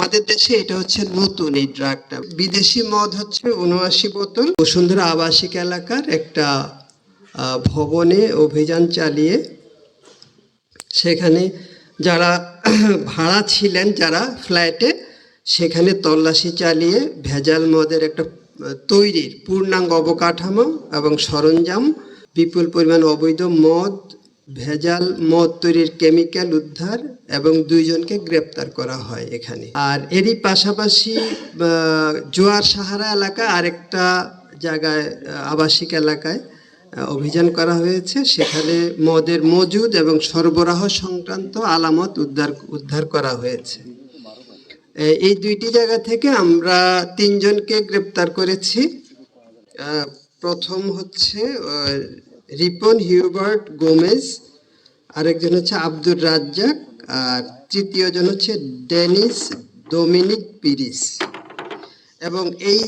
আমাদের দেশে এটা হচ্ছে নতুন এই ড্রাগটা। বিদেশি মদ হচ্ছে ৭৯ বোতল বসুন্ধরা আবাসিক এলাকার একটা ভবনে অভিযান চালিয়ে সেখানে যারা ভাড়া ছিলেন, যারা ফ্ল্যাটে, সেখানে তল্লাশি চালিয়ে ভেজাল মদের একটা তৈরির পূর্ণাঙ্গ অবকাঠামো এবং সরঞ্জাম, বিপুল পরিমাণ অবৈধ মদ, ভেজাল মদ তৈরির কেমিক্যাল উদ্ধার এবং ২ জনকে গ্রেপ্তার করা হয় এখানে। আর এরই পাশাপাশি জোয়ার সাহারা এলাকা আরেকটা জায়গায়, আবাসিক এলাকায় অভিযান করা হয়েছে। সেখানে মদের মজুদ এবং সরবরাহ সংক্রান্ত আলামত উদ্ধার করা হয়েছে। এই ২টি জায়গা থেকে আমরা ৩ জনকে গ্রেপ্তার করেছি। প্রথম হচ্ছে রিপন হিউবার্ট গোমেজ, আরেকজন হচ্ছে আব্দুর রাজ্জাক, আর তৃতীয় জন হচ্ছে ডেনিস ডোমিনিক পিরিস। এবং এই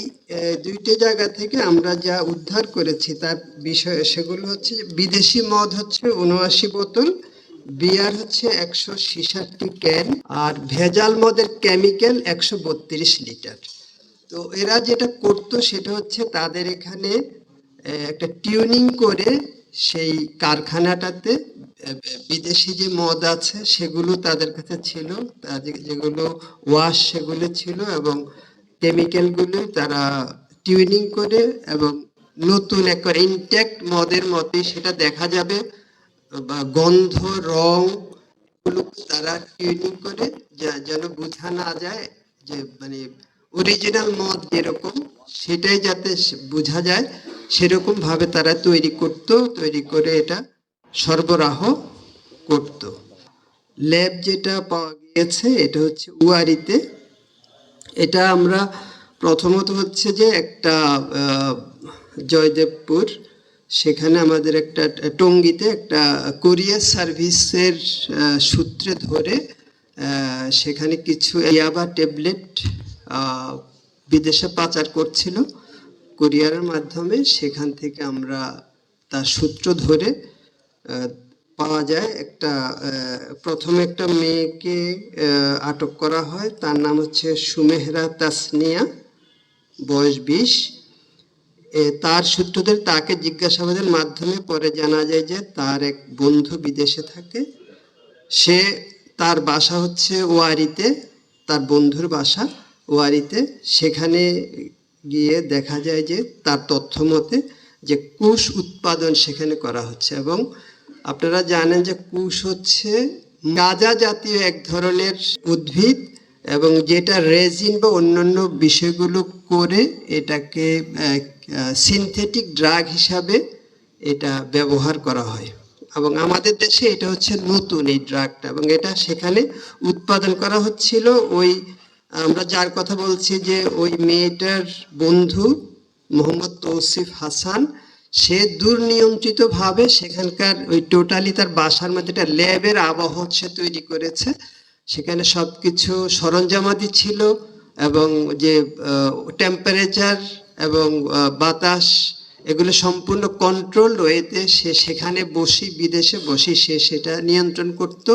২টি জায়গা থেকে আমরা যা উদ্ধার করেছি তার বিষয় সেগুলো হচ্ছে বিদেশি মদ হচ্ছে ৭৯ বোতল, বিয়ার হচ্ছে ১৬৬ ক্যান, আর ভেজাল মদের কেমিক্যাল ১৩২ লিটার। তো এরা যেটা করতো সেটা হচ্ছে তাদের এখানে একটা টিউনিং করে সেই কারখানাটাতে বিদেশি যে মদ আছে সেগুলো তাদের কাছে ছিল, যেগুলো ওয়াশ সেগুলো ছিল, এবং কেমিক্যালগুলো তারা টিউনিং করে এবং নতুন একটা ইনট্যাক্ট মদের মতোই সেটা দেখা যাবে, বা গন্ধ, রং তারা টিউনিং করে যেন বোঝা না যায় যে মানে অরিজিনাল মদ যেরকম সেটাই যাতে বোঝা যায় সেরকম ভাবে তারা তৈরি করে এটা সরবরাহ করত। ল্যাব যেটা পাওয়া গিয়েছে এটা হচ্ছে উয়ারিতে। এটা আমরা প্রথমত হচ্ছে যে একটা জয়দেবপুর, সেখানে আমাদের একটা টঙ্গীতে একটা কোরিয়ার সার্ভিসের সূত্রে ধরে সেখানে কিছু ইয়াবা ট্যাবলেট বিদেশে পাচার করছিল কোরিয়ারের মাধ্যমে। সেখান থেকে আমরা তার সূত্র ধরে পাওয়া যায় প্রথমে একটা মেয়েকে আটক করা হয়, তার নাম হচ্ছে সুমেহরা তাসনিয়া, বয়স ২০। তার সূত্রদের তাকে জিজ্ঞাসাবাদের মাধ্যমে পরে জানা যায় যে তার এক বন্ধু বিদেশে থাকে, তার বাসা হচ্ছে ওয়ারিতে, তার বন্ধুর বাসা ওয়ারিতে। সেখানে গিয়ে দেখা যায় যে তার তথ্য মতে যে কুশ উৎপাদন সেখানে করা হচ্ছে। এবং আপনারা জানেন যে কুশ হচ্ছে গাঁজা জাতীয় এক ধরনের উদ্ভিদ, এবং যেটা রেজিন বা অন্যান্য বিষয়গুলো করে এটাকে সিনথেটিক ড্রাগ হিসাবে এটা ব্যবহার করা হয়। এবং আমাদের দেশে এটা হচ্ছে নতুন এই ড্রাগটা, এবং এটা সেখানে উৎপাদন করা হচ্ছিল। আমরা যার কথা বলছি যে ওই মেয়েটার বন্ধু মোহাম্মদ তৌসিফ হাসান, সে দুর্নিয়ন্ত্রিতভাবে সেখানকার ওই টোটালি তার বাসার মধ্যে একটা ল্যাবের আবহ সে তৈরি করেছে। সেখানে সব কিছু সরঞ্জামাদি ছিল, এবং যে টেম্পারেচার এবং বাতাস এগুলো সম্পূর্ণ কন্ট্রোল ওয়েতে সে সেখানে বিদেশে বসে সে সেটা নিয়ন্ত্রণ করত।